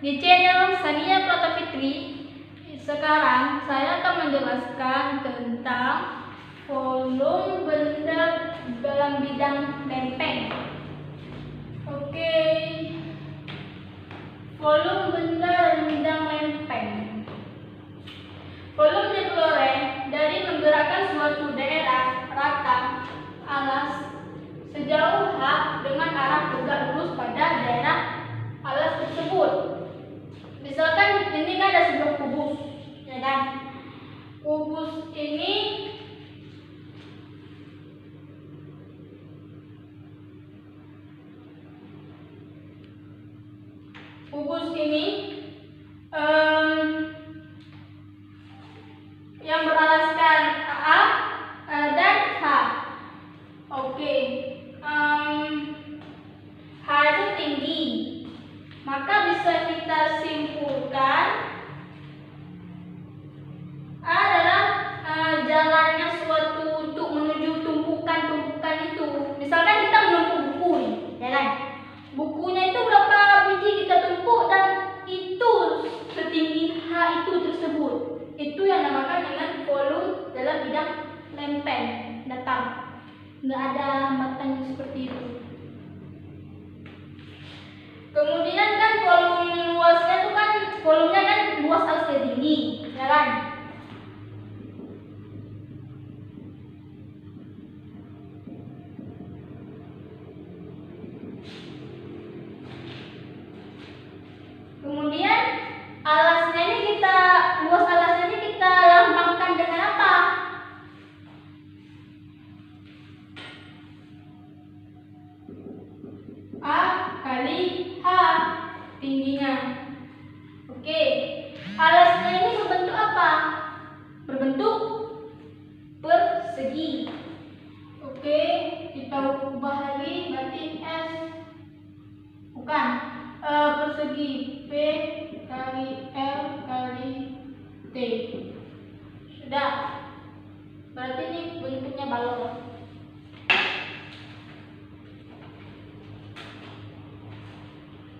Di channel Sania Pratafitri. Sekarang saya akan menjelaskan tentang volume benda dalam bidang lempeng. Oke. Volume benda dalam bidang lempeng. Volume diperoleh dari menggerakkan suatu daerah rata alas sejauh H dengan arah tegak lurus pada daerah alas tersebut. Misalkan ini kan ada sebuah kubus, ya kan? Kubus ini yang beralaskan A dan H. Oke. H itu tinggi. Maka bisa kita simpulkan A adalah jalannya suatu untuk menuju tumpukan-tumpukan itu. Misalkan kita menumpuk buku nih, ya kan? Bukunya itu berapa biji kita tumpuk dan itu setinggi H itu tersebut. Itu yang dinamakan dengan volume dalam bidang lempeng datar. Nggak ada hambatannya seperti itu. Kemudian kan volume luasnya itu kan volumenya kan luas alas tinggi, ya kan? Kemudian alasnya ini luas alasnya ini kita lambangkan dengan apa? A kali H tingginya. Oke. Alasnya ini berbentuk apa? Berbentuk persegi. Oke, kita ubah lagi berarti S. Bukan. Persegi P kali L kali T. Sudah. Berarti ini bentuknya balon.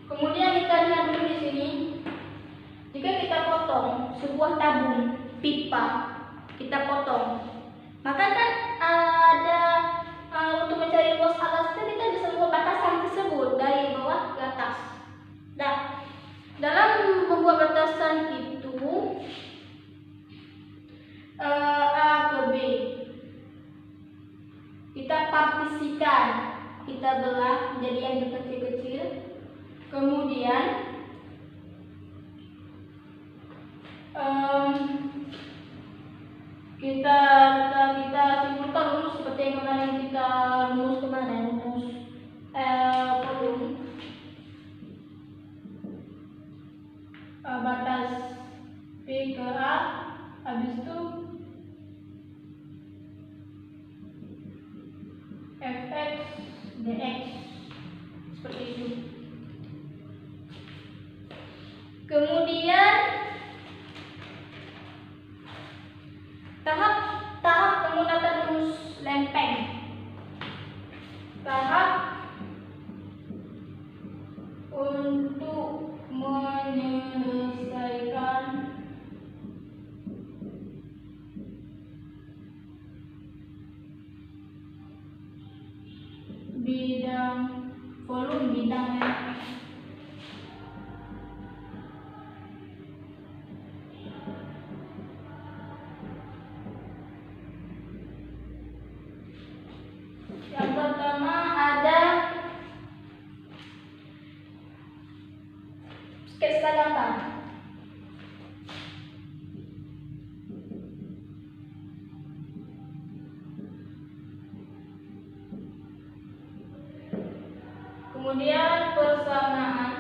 Kemudian kita lihat dulu di sini. Jika kita potong sebuah tabung pipa, kita potong, maka kan ada untuk mencari luas alasnya kita bisa membuat batasan tersebut dari bawah ke atas. Nah, dalam membuat batasan itu A ke B, kita partisikan, kita belah jadi yang kecil-kecil. Kemudian kita simpulkan rumus seperti yang kemarin kita rumus volume batas P ke A, habis itu Fx dx seperti itu. Kemudian tahap menggunakan rumus lempeng. Tahap untuk menyelesaikan volume bidang lempeng. Yang pertama ada sketsa gambar. Kemudian persamaan.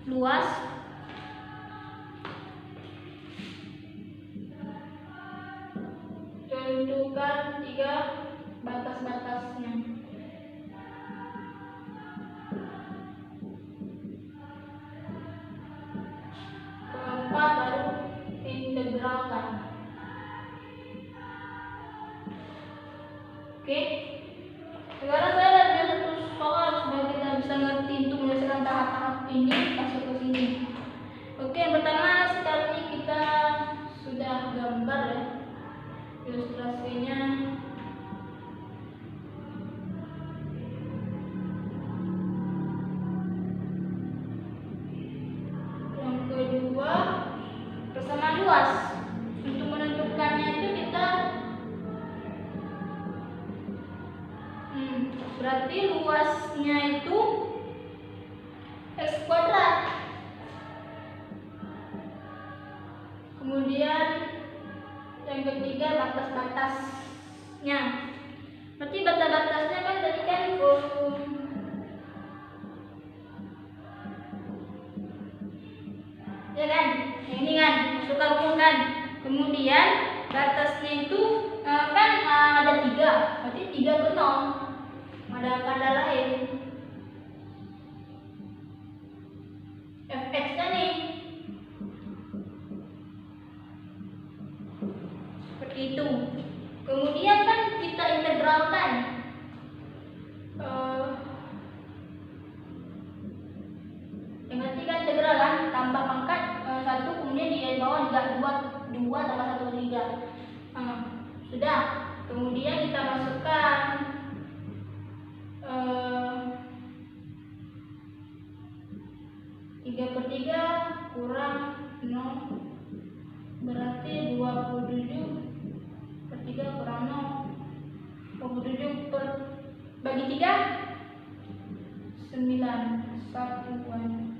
Luas. Tentukan 3 batas-batasnya. Keempat baru integralkan. Oke. Sekarang untuk menyelesaikan tahap-tahap ini masuk ke sini. Oke, yang pertama sekali kita sudah gambar ya ilustrasinya. Yang kedua, persamaan luas. Untuk menentukannya itu kita berarti luasnya itu x kuadrat. Kemudian yang ketiga batas-batasnya. Berarti batas-batasnya kan tadi kan ya kan, yang ini kan suka rumus kan. Kemudian batasnya itu kan ada 3, berarti 3 ke 0. Ada tanda lain fx nya nih seperti itu. Kemudian kan kita integralkan yang berarti kan integral kan tambah pangkat 1, kemudian di bawah juga 2 tambah 1 3. Sudah. Kemudian kita masukkan 3/3 kurang 0 berarti 27/3 kurang 0. 27 bagi 3 9 satuan.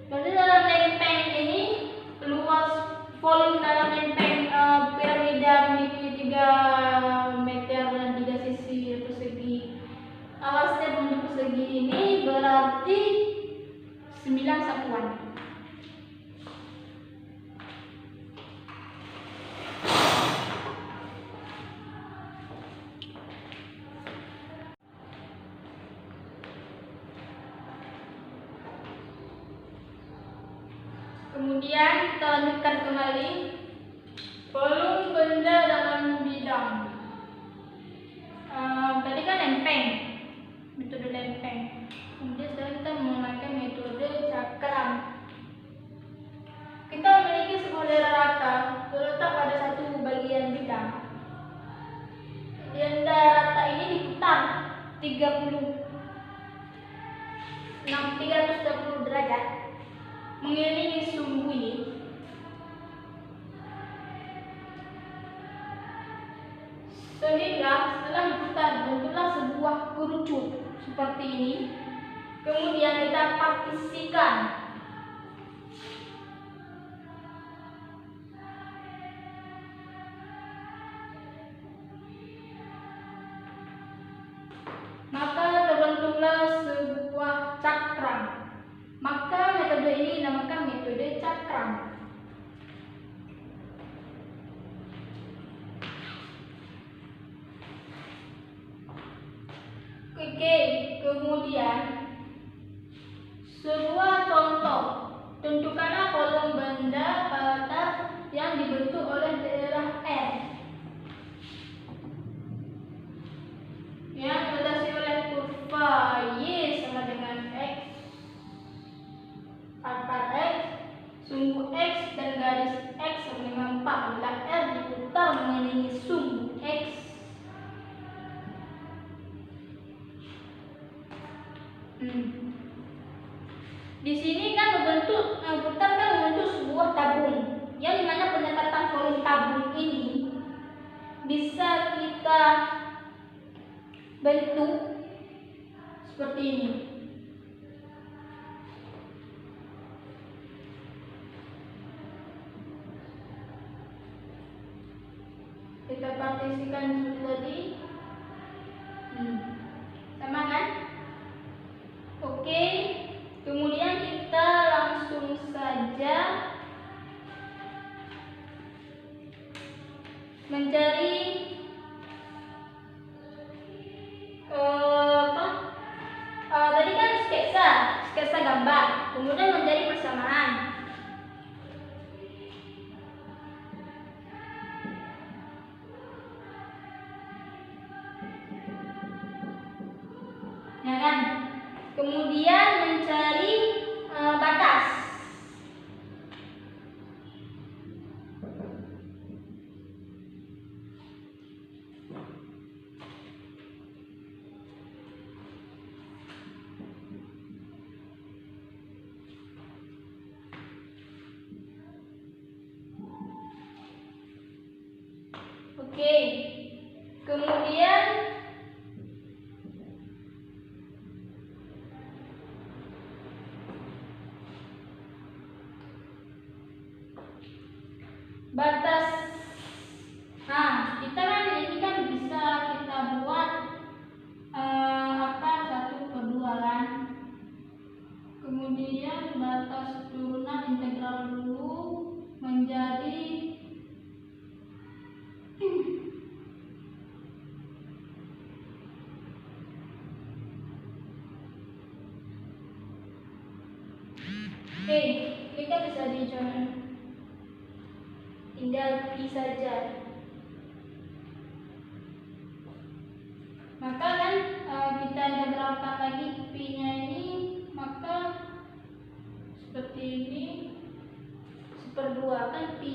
Berarti dalam lempeng ini luas volume dalam lempeng piramida memiliki 3 meter dan 3 sisi persegi. Alasnya bentuk persegi ini berarti 9 satuan. Kemudian kita lanjutkan kembali volume benda dalam bidang. Tadi kan lempeng, metode lempeng. Kemudian sekarang kita menggunakan metode cakram. Kita memiliki sebuah daerah rata terletak pada satu bagian bidang. Dan daerah rata ini diputar 360 derajat mengelilingi sumbu ini. Sehingga setelah diputar bentuklah sebuah kerucut seperti ini. Kemudian kita partisikan. Maka terbentuklah sebuah cakram. Maka metode ini dinamakan metode cakram. Oke, kemudian sebuah contoh. Tentukanlah kolom benda pada yang dibentuk oleh daerah R yang dilandasi oleh kurva Y sama dengan X, pangkat X, sumbu X dan garis X sama dengan 4 bila R diputar mengelilingi sumbu X. Di sini kan putar kan membentuk sebuah tabung, yang dimana pendekatan volume tabung ini bisa kita bentuk seperti ini. Kita partisikan seperti tadi. Sama kan? Oke, kemudian kita langsung saja mencari tadi kan sketsa gambar, kemudian mencari persamaan. Ya kan? Kemudian Oke. Kemudian batas. Nah, kita kan ini kan bisa kita buat apa 1/2 kan. Kemudian batas turunan integral dulu menjadi oke, kita bisa dicoba. Tinggal pi saja. Maka kan kita integralkan lagi pi-nya ini, maka seperti ini 1/2 kan pi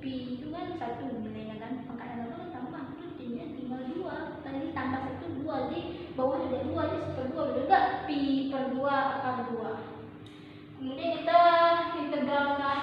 itu kan 1 nilainya kan, makanya itu tambah jadinya tinggal 2. Tadi tambah 1 2, jadi bawah ada 2, jadi 1/2 betul enggak? Pi per 2 akar 2. Kemudian kita integralkan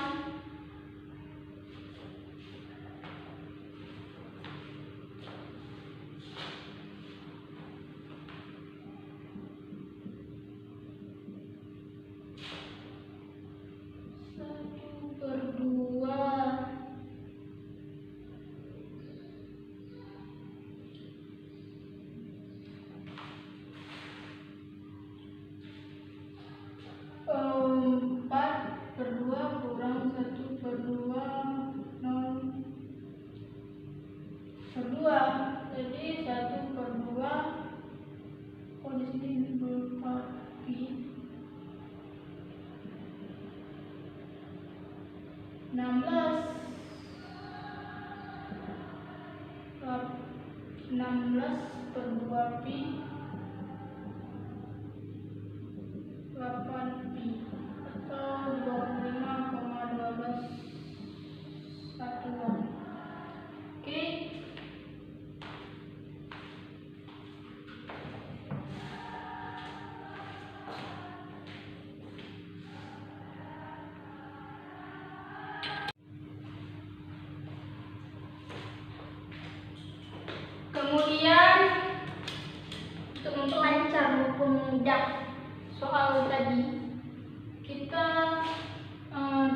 jadi 1/2. Oh, di sini berupa pi 16/2 pi 8 pi atau 25,12 satuan. Oke. Kemudian untuk memperlancar mempermudah soal tadi, kita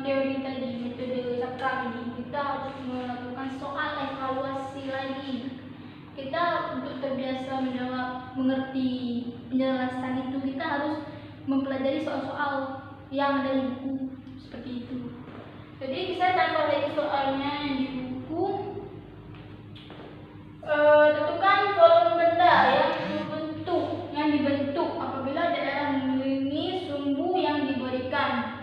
teori tadi metode sakral ini kita harus melakukan soal evaluasi lagi. Kita untuk terbiasa menjawab, mengerti penjelasan itu, kita harus mempelajari soal-soal yang ada di buku seperti itu. Jadi saya tambah lagi soalnya yang di buku. Tentukan volume benda yang dibentuk apabila daerah mengelilingi sumbu yang diberikan.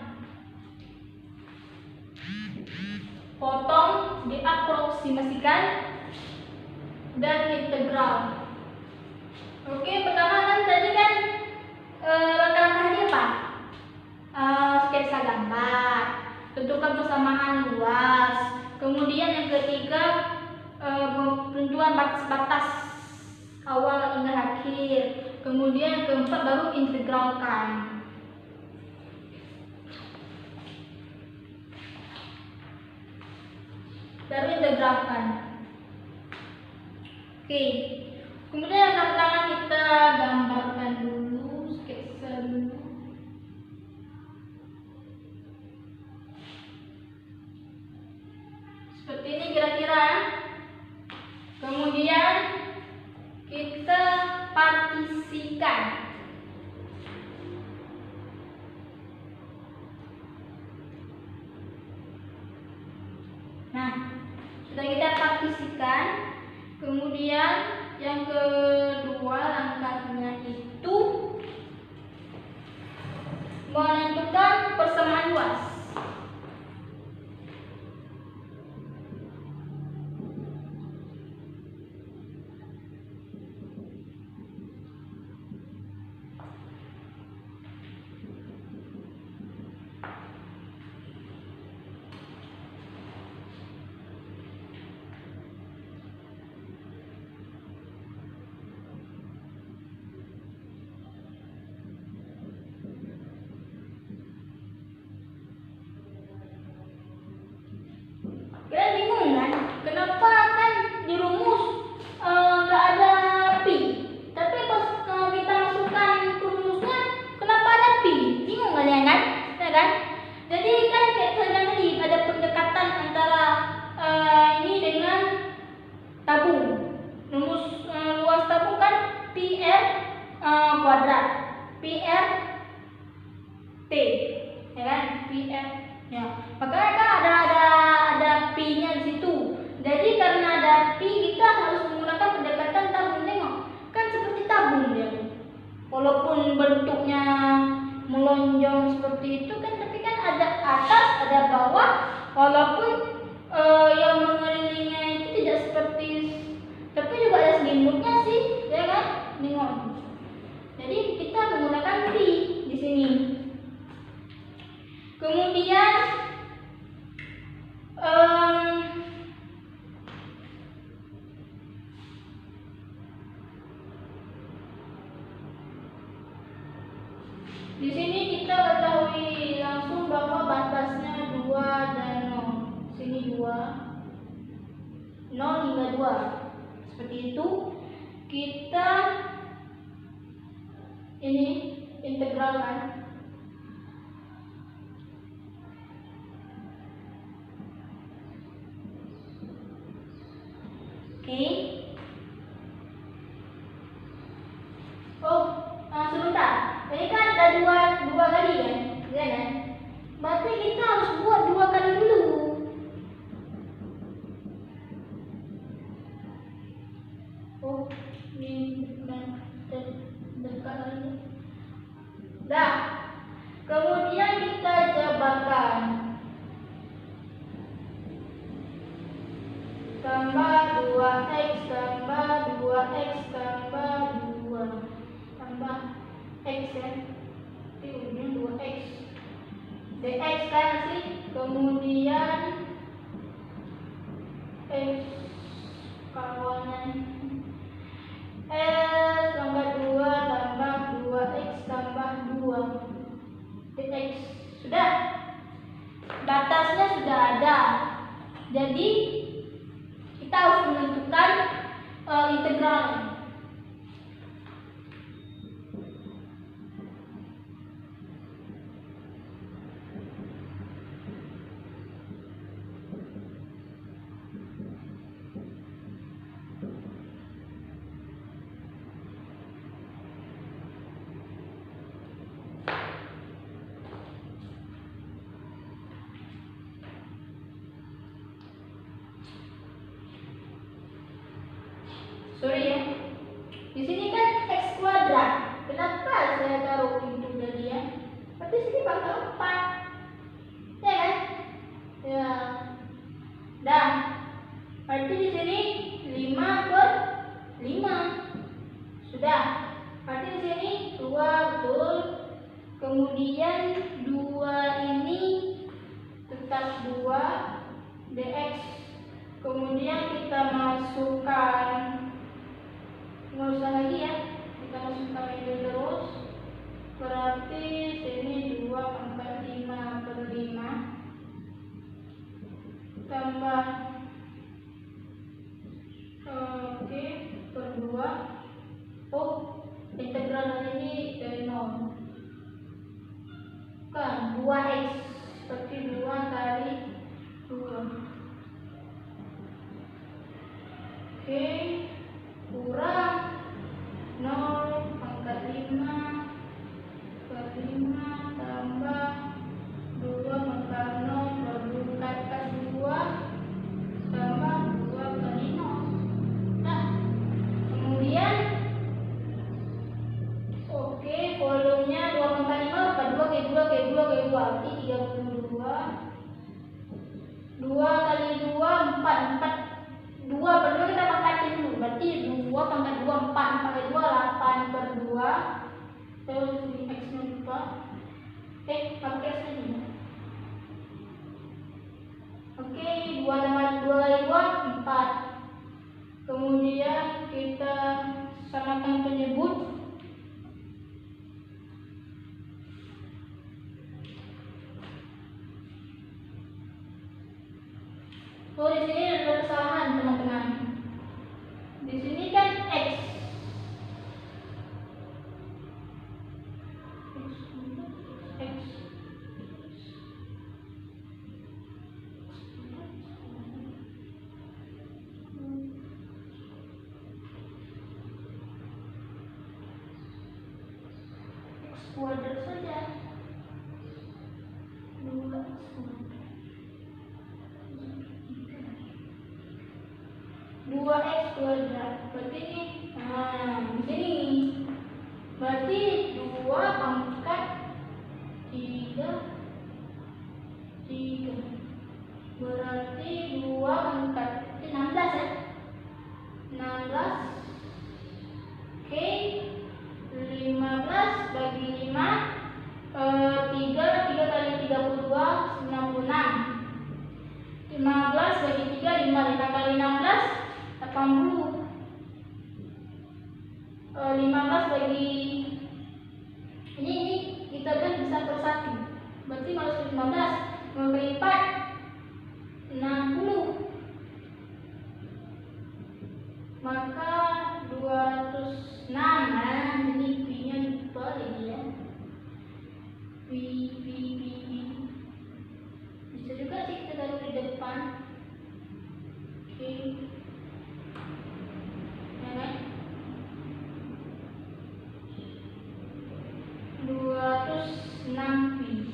Potong, diaproksimasikan, dan integral. Oke, pertama kan tadi kan langkah-langkahnya apa? Sketsa gambar, tentukan persamaan luas. Kemudian yang ketiga penentuan batas-batas awal hingga akhir. Kemudian yang keempat baru integralkan. Oke. Kemudian yang pertama kita gambarkan dulu, sketsa dulu. Seperti ini kira-kira. Kemudian kita partisikan. Nah, sudah kita partisikan. Kemudian yang kedua langkahnya itu menentukan persamaan luas. T, ya kan? PF. Ya, makanya kan ada P-nya di situ. Jadi karena ada P, kita harus menggunakan pendekatan tabung. Tengok, kan seperti tabung dia. Walaupun bentuknya melonjong seperti itu kan, tapi kan ada atas, ada bawah. Walaupun yang mengelilingnya itu tidak seperti, tapi juga ada selimutnya sih, ya kan? Tengok. Jadi kita menggunakan P di sini. Kemudian di sini kita ketahui langsung bahwa batasnya 2 dan 0. Sini 2, 0 hingga 2. Seperti itu. Kita ini integralkan. Oke. Sebentar. Ini kan ada dua kali kan? Ya kan? Berarti kita harus buat 2 kali dulu. Ini dekat lagi. Dah. Kemudian kita jabarkan. Tambah 2x tambah 2x tambah 2 tambah x ya. Ini ujungnya 2x. dx kan sih. Kemudian x kawannya S tambah 2 tambah 2x tambah 2 dx. Sudah. Batasnya sudah ada. Jadi kita harus menentukan integralnya. Sorry ya. Di sini kan x kuadrat. Kenapa saya taruh itu tadi ya? Tapi sini bakal 4. Ya kan? Ya. Dah. Berarti di sini 5/5. Sudah. Berarti di sini 2 betul. Kemudian 2 ini tetap 2 dx. Kemudian kita masukkan, nggak usah lagi ya, kita masukkan ini terus. Berarti sini 2/5 tambah per 2. Integral dari ini dari 0 kan 2x, seperti 2 kali 2. Kurang 0/5 per 5 tambah 2 maka 0 per atas 2 tambah 2 kali 0. Nah, kemudian volumenya 2/5 per 2 kali 2 kali 2 kali 2 berarti 32. 2 kali 2 4 2 per 2 kita pangkatin dulu. Berarti 2 pangkat 2 4 pangkat 2 8 per 2. Terus ini x-nya lupa. Pakai x nya. Oke, 2 tambah 2 kali 2 4. Kemudian kita samakan penyebut. Di sini ada kesalahan teman-teman. Di sini kan x. Kuadrat saja. 2x kuadrat. Berarti ini, di sini. Berarti 2 pangkat 3. Berarti 2 pangkat 16 ya. 16. Oke. 15 bagi 5. 3 kali 32 96. 15 bagi 3 5 kali 16 80. 15 bagi ini kita bisa per 1. Berarti kalau 15 kali 4 60. Maka 206. Jadi P-nya lupa lagi ya. P. Bisa juga sih kita taruh di depan. Oke. Ya kan? 206 Pi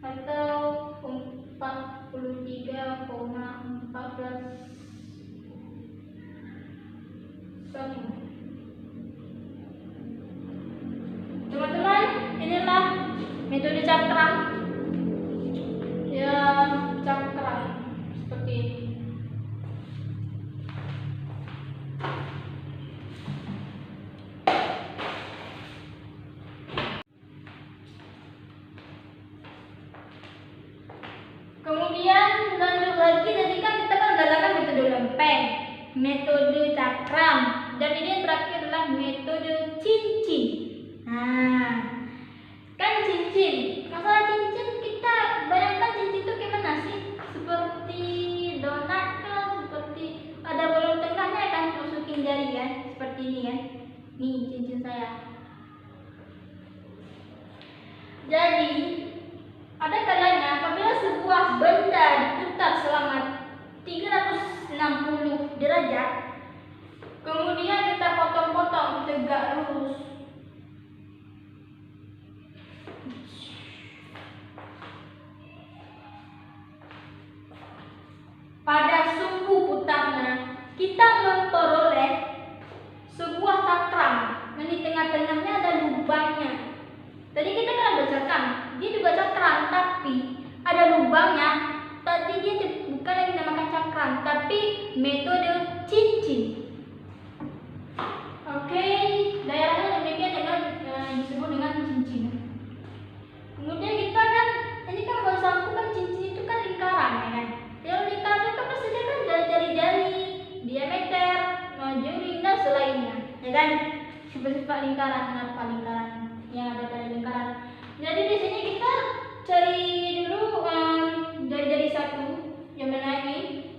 atau 43,14 teman-teman. Inilah metode cakram ya, cakram seperti ini. Kemudian lanjut lagi, tadi kan kita menggunakan metode lempeng, metode cakram, dan ini yang terakhir adalah metode cincin. Nah, kan cincin, masalah cincin kita bayangkan cincin itu gimana sih? Seperti donat kan, seperti ada bolong tengahnya kan, masukin jari kan, seperti ini kan. Nih cincin saya. Jadi ada kalanya apabila sebuah benda diputar selama 360 derajat, kemudian kita potong-potong tegak lurus. Pada sumbu putarnya kita memperoleh sebuah cakram. Di tengah-tengahnya ada lubangnya. Tadi kita kan ada cakram, dia juga cakram, tapi ada lubangnya. Tadi dia bukan yang dinamakan cakram, tapi metode cincin. Oke, daerahnya demikian dengan disebut dengan cincin. Kemudian kita kan, ini kan baru satu kan cincin itu kan lingkaran ya kan. Kalau lingkaran itu kan pasti dia kan jari-jari, diameter, juri dan selainnya, ya kan? Sifat-sifat lingkaran, apa lingkaran yang ada pada lingkaran. Jadi di sini kita cari dulu jari-jari satu, yang mana ini,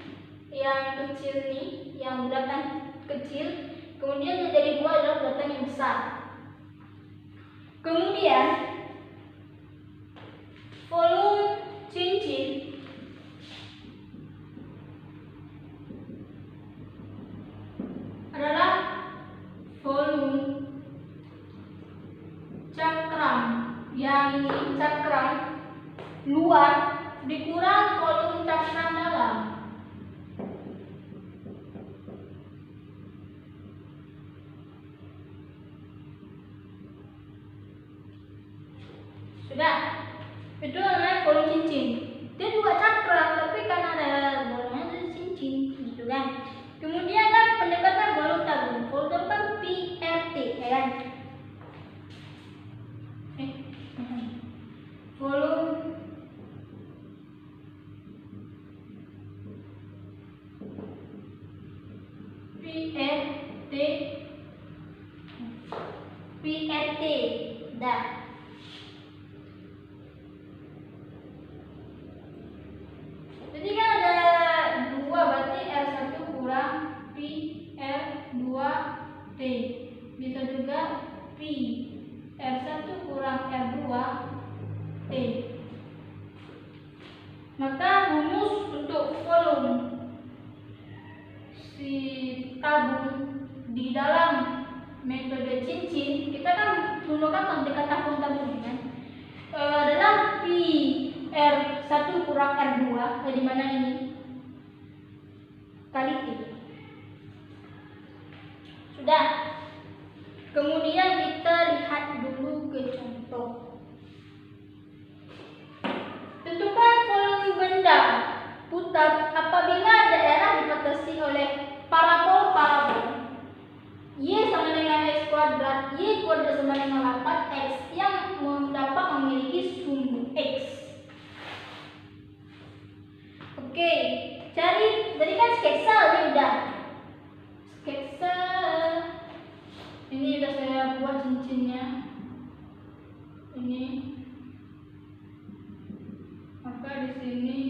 yang kecil nih, yang bulatan kecil. Kemudian jari dua adalah bulatan yang besar. Kemudian volume cincin adalah volume cakram, yang ini cakram luar dikurang volume cakram dalam. Sudah, itu namanya volume cincin. Dia juga cakram, tapi karena ada bolongnya jadi cincin, gitu kan. Kemudian kan pendekatan volume tabung. Volume tabung kan PRT, ya kan? Volume PRT dah. Jadi kan ada dua, berarti R1 kurang P R2T. Bisa juga P R1 kurang R2T. Maka rumus untuk volume si tabung di dalam metode cincin, kita kan menggunakan pendekatan volume tabung kan, adalah P R1 kurang R2, di mana ini kali T. Sudah. Kemudian kita lihat dulu ke contoh. Tentukan volume benda putar apabila daerah dibatasi oleh parabol Y sama dengan X kuadrat, Y kuadrat sama dengan 8X yang dapat memiliki sumbu X. Oke, cari, tadi kan sketsa ini udah. Sketsa ini udah saya buat cincinnya. Ini. Maka di sini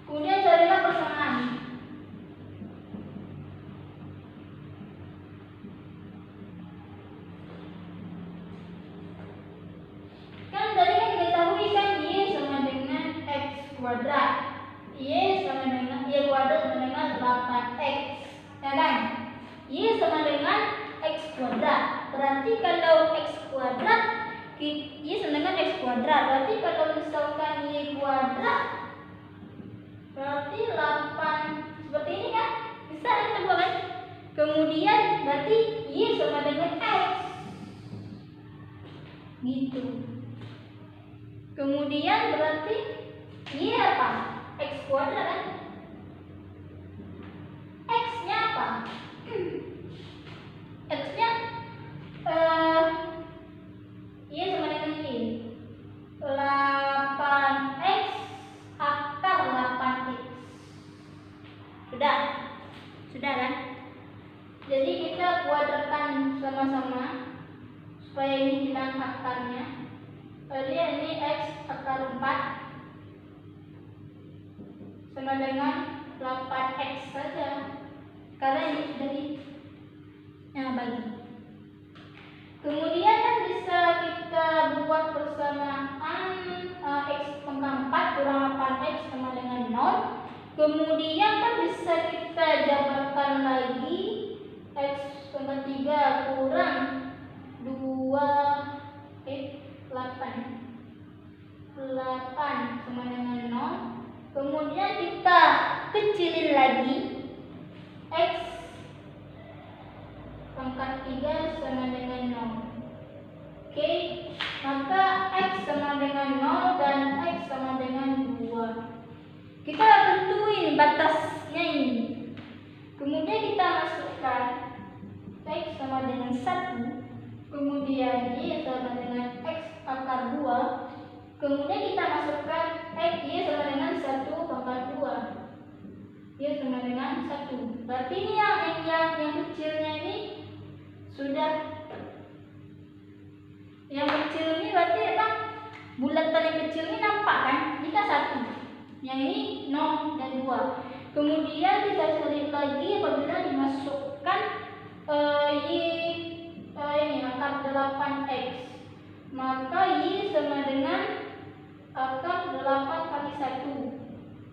kemudian carilah persamaan. Kan tadi kan diketahui kan Y sama dengan X kuadrat. Y sama dengan Y kuadrat sama dengan 8X. Ya kan? Y sama dengan X kuadrat. Berarti kalau X kuadrat Y sama dengan X kuadrat. Berarti kalau misalkan Y kuadrat berarti 8 seperti ini kan? Bisa kita buat kan? Kemudian berarti Y sama dengan X. Gitu. Kemudian berarti Y apa? X kuadrat kan? X-nya apa? X-nya Y sama dengan Y 8X akar 8X. Sudah kan? Jadi kita kuadratkan sama-sama supaya ini hilang akarnya. Jadi ini X akar 4 sama dengan 8X saja, karena ini sudah bagi. Kemudian kan bisa kita buat persamaan X pangkat 4 kurang 8X sama dengan 0. Kemudian kan bisa kita jabarkan lagi X pangkat 3 kurang 8 sama dengan 0. Kemudian kita kecilin lagi X pangkat 3 sama dengan 0. Oke, maka X sama dengan 0 dan X sama dengan 2. Kita tentuin batasnya ini. Kemudian kita masukkan X sama dengan 1. Kemudian Y sama dengan X akar 2. Kemudian kita masukkan X Y sama dengan 1 pangkat 2. Y sama dengan 1. Berarti ini yang kecilnya ini sudah. Yang kecil ini berarti apa? Bulatan yang kecil ini nampak kan? Ini kan 1. Yang ini 0 dan 2. Kemudian kita cari lagi apabila dimasukkan ini akar 8X. Maka Y sama dengan akar 8 kali 1.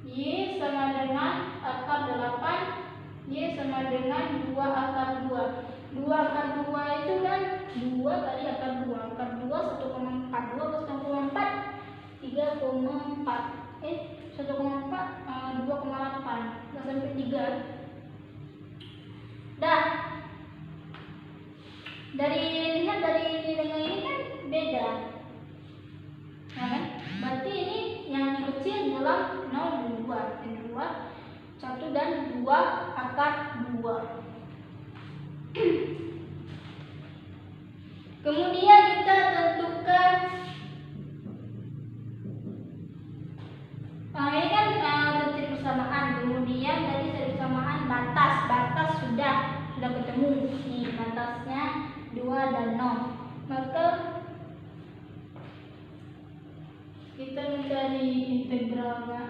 Y sama dengan akar 8. Y sama dengan 2 akar 2. 2 akar 2 itu kan 2 kali akar 2. Akar 2 1,4. 2 plus 1,4 3,4. 1,4 2,8. Nggak sampai 3. Dah. Lihat dari nilainya ini kan beda. Nah, kan? Berarti ini yang kecil adalah 0 dan 2. Yang kedua 1 dan 2 akar 2. Kemudian kita tentukan ini kan titik persamaan. Kemudian dari titik persamaan batas sudah ketemu. Nih batasnya 2 dan 0. Maka kita mencari integralnya.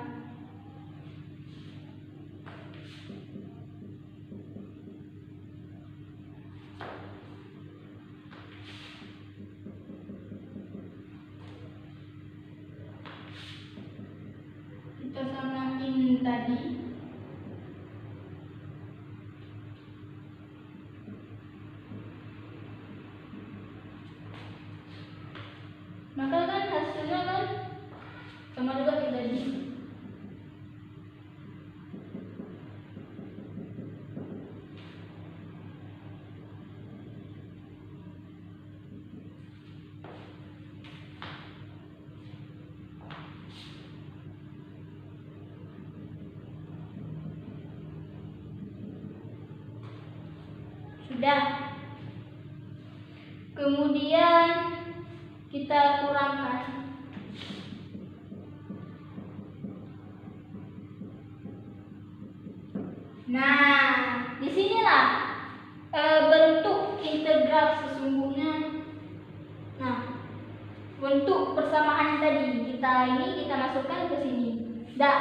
Kita samain tadi. Sudah. Kemudian kita kurangkan. Nah, disinilah bentuk integral sesungguhnya. Nah, bentuk persamaan tadi kita masukkan ke sini. Dah,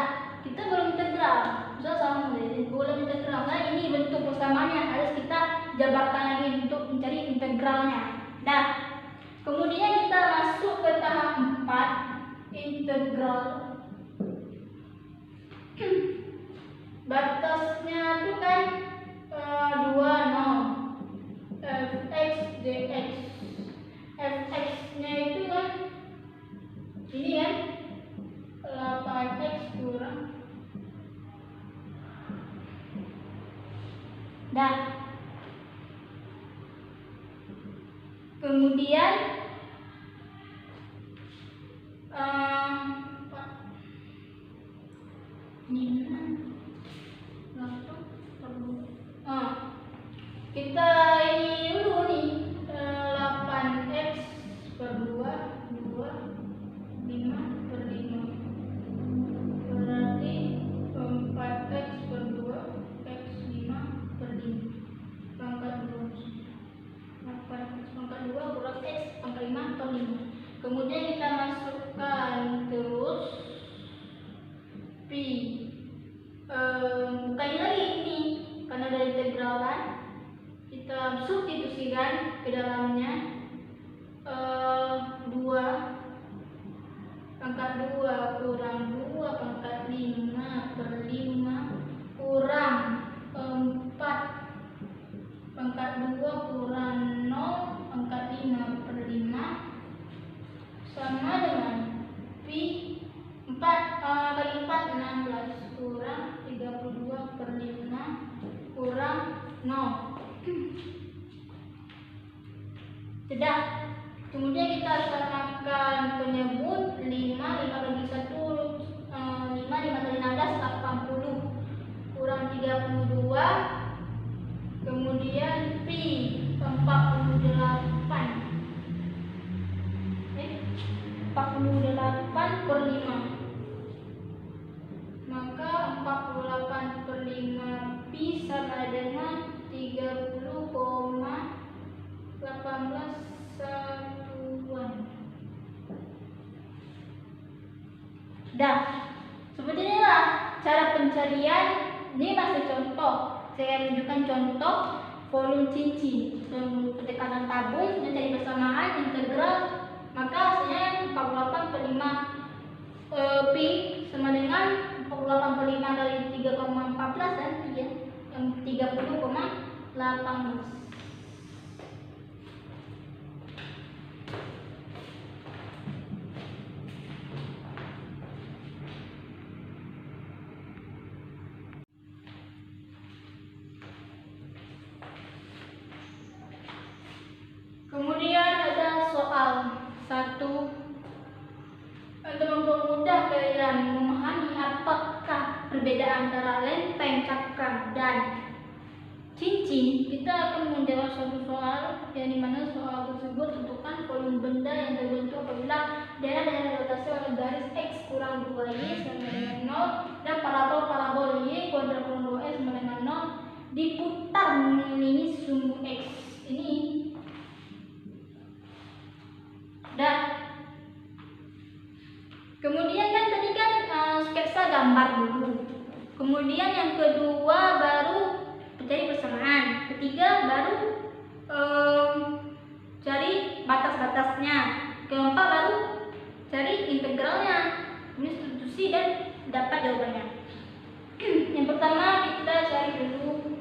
kita belum integral. Bisa sama belum integral. Nah, ini bentuk persamaannya harus kita jabarkan lagi untuk mencari integralnya. Dah. Kemudian kita masuk ke tahap 4, integral. Batasnya itu kan 2, 0. Fx dx. Fx-nya itu kan ini kan 8x kurang. Dah. Kemudian 5 kita ini dulu nih 8x per 2 5 per 5 berarti 4x per 2 x 5 per 5 pangkat 2 8x pangkat 2 kurang x pangkat 5 per 5. Kemudian kita masukkan terus pi bukan lagi ini karena ada integral kan, kita substitusikan ke dalamnya 2 pangkat 2 kurang 2 pangkat 5 per 5 kurang 4 pangkat 2 kurang 0 pangkat 5 per 5 sama dengan pi 4 kali 4 16 kurang 32 per 5 kurang 0. Sudah. Kemudian kita samakan penyebut 5 bagi 1 5 kali 16 80 kurang 32. Kemudian pi 48 per 5. Maka 48 per 5 pi sama dengan 30,18 satuan. Dah, seperti inilah cara pencarian. Ini masih contoh. Saya tunjukkan contoh volume cincin. Pendekatan tabung mencari persamaan integral. Maka hasilnya 48 per 5 pi sama dengan 48 per 5 kali 3,14 dan yang 30,18. Kemudian ada soal 1. Untuk mempermudah kalian memahami apakah perbedaan antara lempeng, cakram, dan cincin, kita akan menjawab suatu soal yang dimana soal tersebut tentukan volume benda yang terbentuk apabila daerah rotasi oleh garis x kurang 2y sama dengan 0 dan parabol y kuadrat kurang 2x sama dengan 0 diputar mengelilingi sumbu x ini. Dan kemudian kan tadi kan sketsa gambar dulu. Kemudian yang kedua baru mencari persamaan. Ketiga baru cari batas-batasnya. Keempat baru cari integralnya. Ini substitusi dan dapat jawabannya. Yang pertama kita cari dulu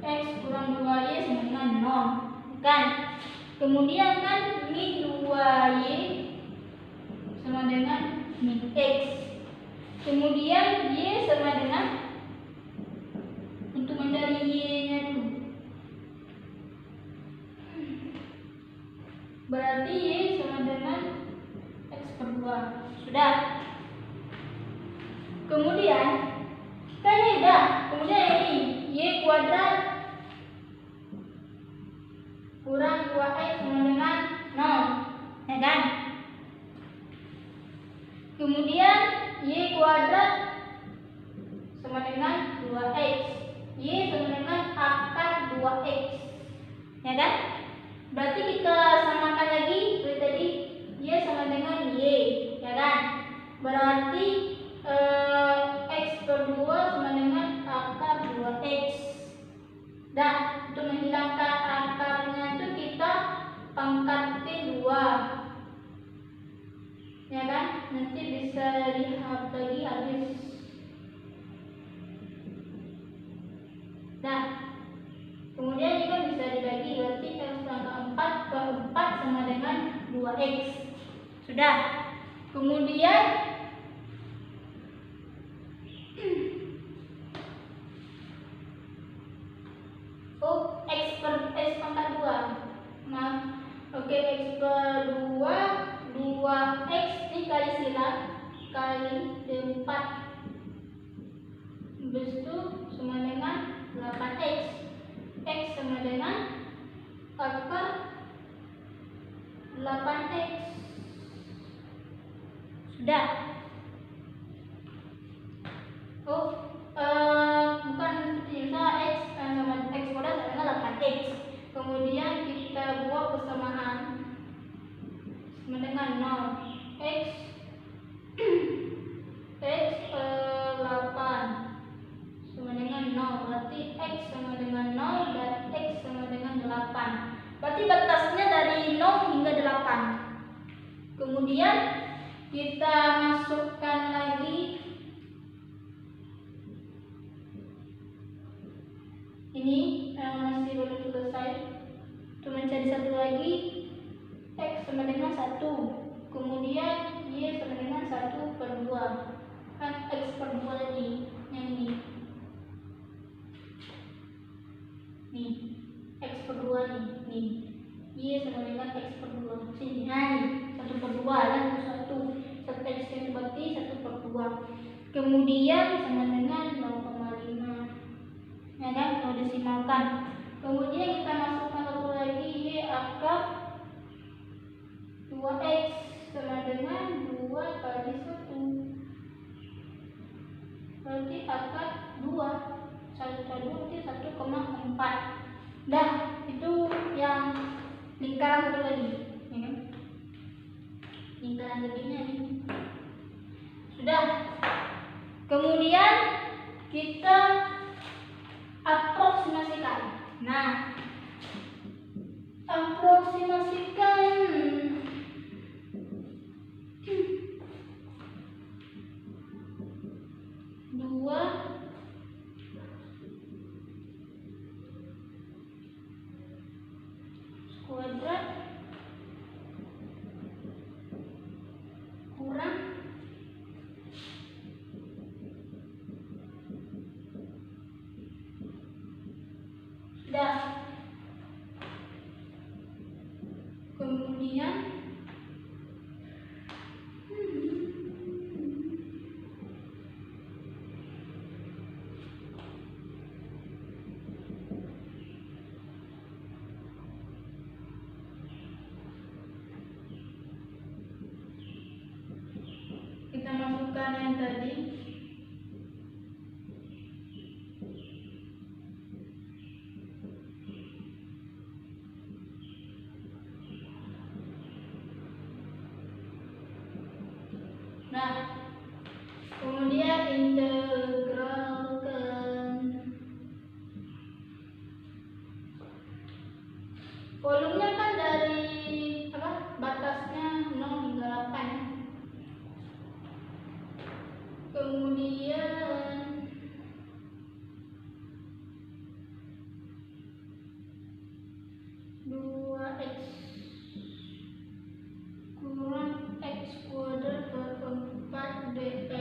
x kurang 2y sama dengan 0. Kan? Kemudian kan ini 2y sama dengan min x. Kemudian y sama dengan, untuk mencari y-nya itu berarti y sama dengan x per 2. Sudah. Kemudian kan ini udah. Kemudian ini y kuadrat kurang 2x sama dengan 0, ya kan? Kemudian y kuadrat sama dengan 2x, y sama dengan akar 2x, ya kan? Berarti kita samakan lagi seperti tadi, y sama dengan y, ya kan? Berarti x per 2 sama dengan akar 2x. Dan untuk menghilangkan akarnya itu kita pangkatin 2, ya kan? Nanti bisa lihat lagi habis. Nah, kemudian juga bisa dibagi, berarti x pangkat 4 per 4 sama dengan 2x. Sudah. Kemudian x pangkat 2. Nah, oke, x per 2, 2x dikali silang kali 4. Habis itu sama dengan 8x. X sama dengan akar 8x. Sudah. Bukan bisa x sama x kuadrat sama dengan 8x. Kemudian kita buat persamaan sama dengan 0. X 8 sama dengan 0, berarti x sama dengan 0 dan x sama dengan 8. Berarti batasnya dari 0 hingga 8. Kemudian kita masukkan lagi ini masih belum selesai. Untuk mencari satu lagi, x sama dengan 1, kemudian y sama dengan 1 per 2. Kan x per 2 tadi, yang ini. Nih, x per 2 nih. Y sama dengan x per 2. Sini, nih, 1 per 2 kan, 1 x itu berarti 1 per 2. Kemudian sama dengan 0,5. Ya kan, kalau desimalkan. Kemudian kita masukkan satu lagi, y akar 2x sama dengan 2 kali 1. Berarti akar 2. 1 kali 2 berarti 1,4. Dah, itu yang lingkaran satu lagi, ya kan? Lingkaran lebihnya ini. Sudah. Kemudian kita aproksimasikan. Nah, aproksimasikan 2 kuadrat kurang sudah. Kemudian kita masukkan yang tadi. Nah, kemudian integralkan. Volumenya kan dari batasnya 0 hingga 8. Kemudian dua x kurang x kuadrat per 4 dx.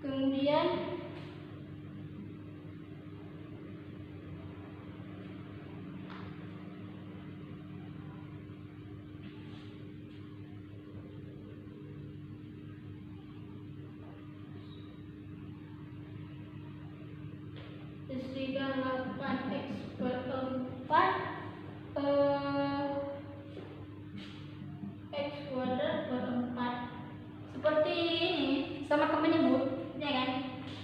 Kemudian 8x per 4 x kuadrat per 4. Seperti ini, sama akan menyebut, ya kan?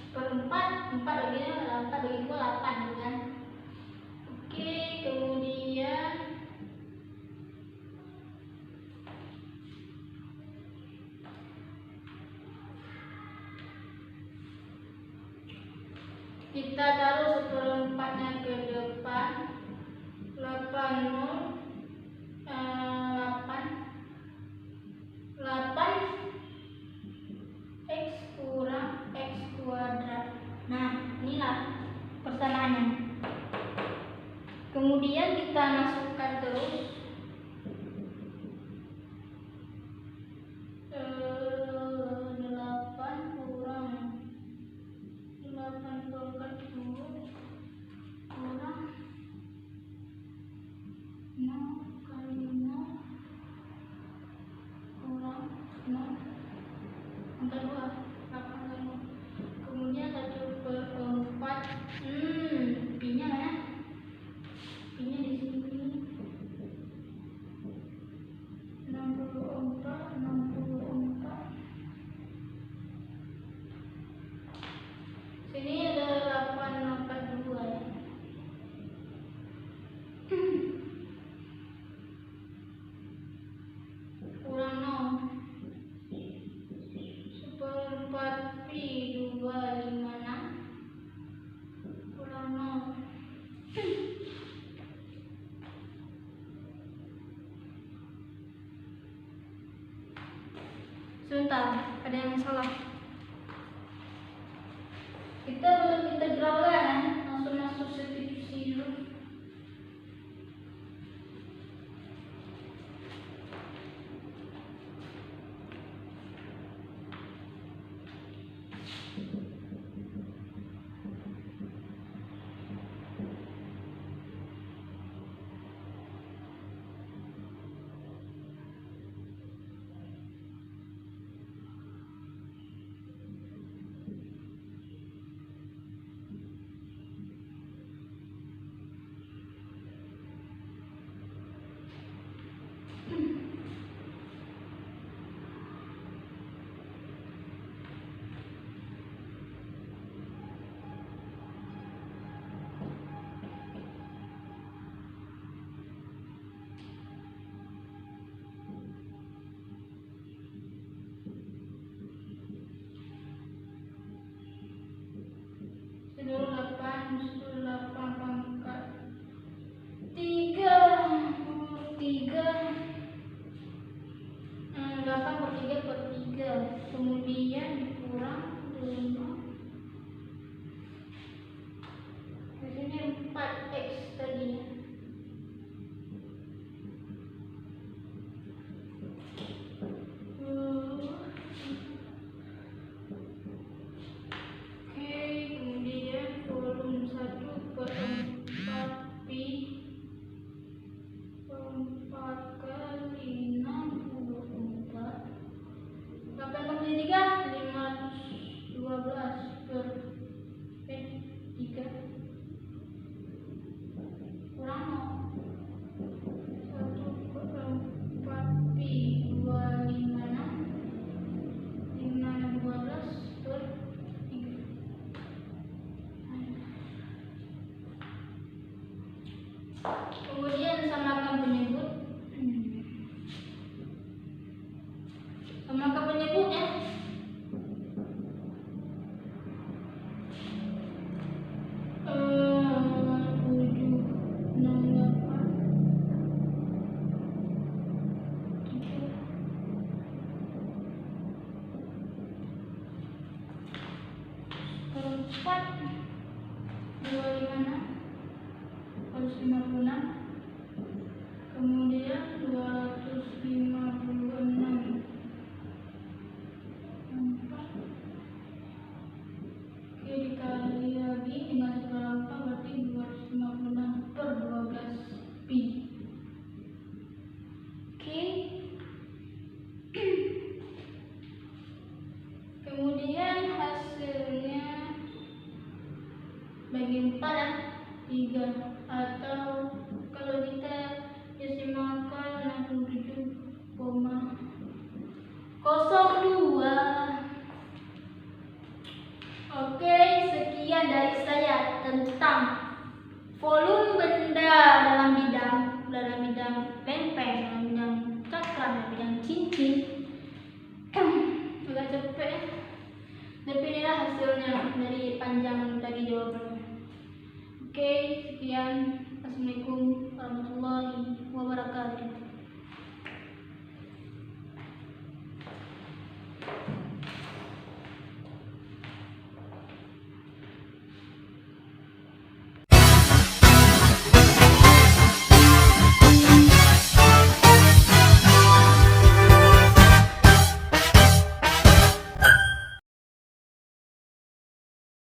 Per 4 bagi 4 bagi 2 8, ya kan? Oke, kemudian kita taruh seperempatnya ke depan. 8 x kurang x kuadrat. Nah, inilah persamaannya. Kemudian kita masukkan terus 8 kurang 8 pangkat 2 kurang 0 kali 0 kurang 0 pangkat 2 8 kali 0. Kemudian 1 per 4. Pi-nya mana? Pi-nya di sini. 64. Sini ada 8 pangkat 2 ya. Kurang 0. Seperempat pi 256 kurang 0. Sebentar, ada yang salah. Kita belum integralkan, langsung masuk substitusi dulu. Dulu 8 pangkat 3 8 per 3 per 3. Kemudian dikurang 5. Di sini 4x tadinya. Kemudian samakan penyebut. Samakan penyebutnya. Kemudian 256 Oke, dikali lagi dengan seperempat berarti 256 per 12 pi. Oke. Kemudian hasilnya bagi 4 ada 3, atau kalau kita desimalkan 67,02. Oke, sekian dari saya tentang volume benda dalam bidang lempeng, dalam bidang cakram, dalam bidang cincin. Agak capek ya. Tapi inilah hasilnya dari panjang tadi jawabannya. Oke, sekian. Assalamualaikum warahmatullahi wabarakatuh.